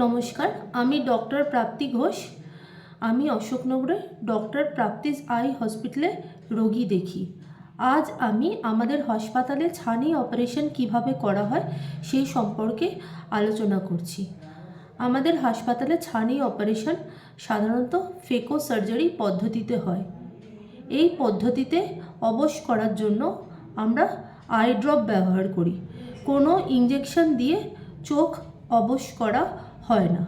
নমস্কার, আমি ডক্টর প্রাপ্তি ঘোষ। আমি অশোকনগরে ডক্টর প্রাপ্তিস আই হসপিটালে রোগী দেখি। আজ আমি আমাদের হাসপাতালে ছানি অপারেশন কিভাবে করা হয় সেই সম্পর্কে আলোচনা করছি। আমাদের হাসপাতালে ছানি অপারেশন সাধারণত ফেকো সার্জারি পদ্ধতিতে হয়। এই পদ্ধতিতে অবশ করার জন্য আমরা আই ড্রপ ব্যবহার করি। কোনো ইঞ্জেকশন দিয়ে চোখ অবশ করা হয় না।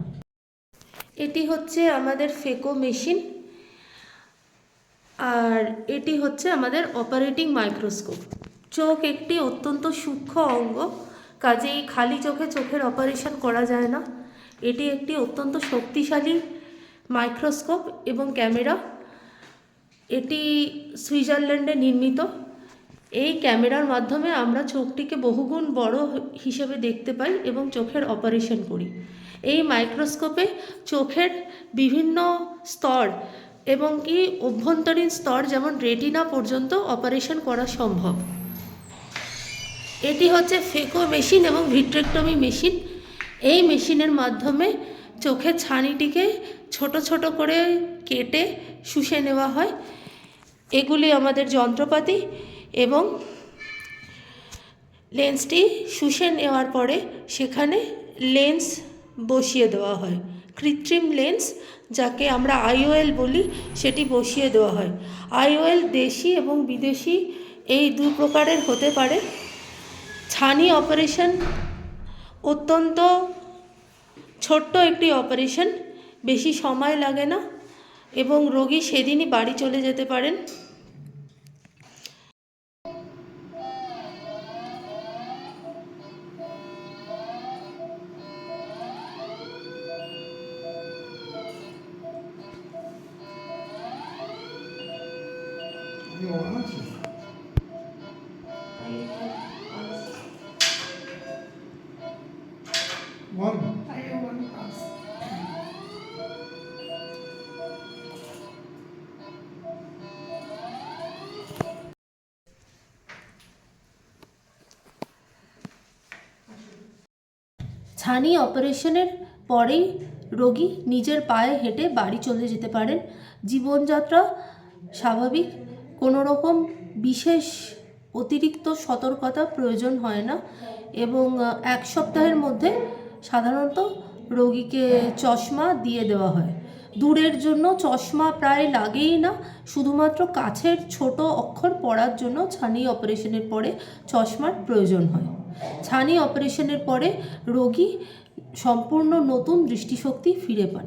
এটি হচ্ছে আমাদের ফেকো মেশিন, আর এটি হচ্ছে আমাদের অপারেটিং মাইক্রোস্কোপ। চোখ একটি অত্যন্ত সূক্ষ্ম অঙ্গ, কাজেই খালি চোখে চোখের অপারেশন করা যায় না। এটি একটি অত্যন্ত শক্তিশালী মাইক্রোস্কোপ এবং ক্যামেরা। এটি সুইজারল্যান্ডে নির্মিত। এই ক্যামেরার মাধ্যমে আমরা চোখটিকে বহুগুণ বড় হিসেবে দেখতে পাই এবং চোখের অপারেশন করি। এই মাইক্রোস্কোপে চোখের বিভিন্ন স্তর এবং কি অভ্যন্তরীণ স্তর যেমন রেটিনা পর্যন্ত অপারেশন করা সম্ভব। এটি হচ্ছে ফেকো মেশিন এবং ভিট্রেক্টমি মেশিন। এই মেশিনের মাধ্যমে চোখের ছানিটিকে ছোট ছোট করে কেটে শুষে নেওয়া হয়। এগুলি আমাদের যন্ত্রপাতি এবং লেন্সটি শুষে নেওয়ার পরে সেখানে লেন্স বসিয়ে দেওয়া হয়। কৃত্রিম লেন্স, যাকে আমরা আইওএল বলি, সেটি বসিয়ে দেওয়া হয়। আইওএল দেশি এবং বিদেশি এই দু প্রকারের হতে পারে। ছানি অপারেশন অত্যন্ত ছোট্ট একটি অপারেশন, বেশি সময় লাগে না এবং রোগী সেদিনই বাড়ি চলে যেতে পারেন। ছানি অপারেশনের পরেই রোগী নিজের পায়ে হেঁটে বাড়ি চলে যেতে পারেন। জীবনযাত্রা স্বাভাবিক, কোনো রকম বিশেষ অতিরিক্ত সতর্কতা প্রয়োজন হয় না এবং এক সপ্তাহের মধ্যে সাধারণত রোগীকে চশমা দিয়ে দেওয়া হয়। দূরের জন্য চশমা প্রায় লাগেই না, শুধুমাত্র কাছের ছোট অক্ষর পড়ার জন্য ছানি অপারেশনের পরে চশমার প্রয়োজন হয়। ছানি অপারেশনের পরে রোগী সম্পূর্ণ নতুন দৃষ্টিশক্তি ফিরে পান।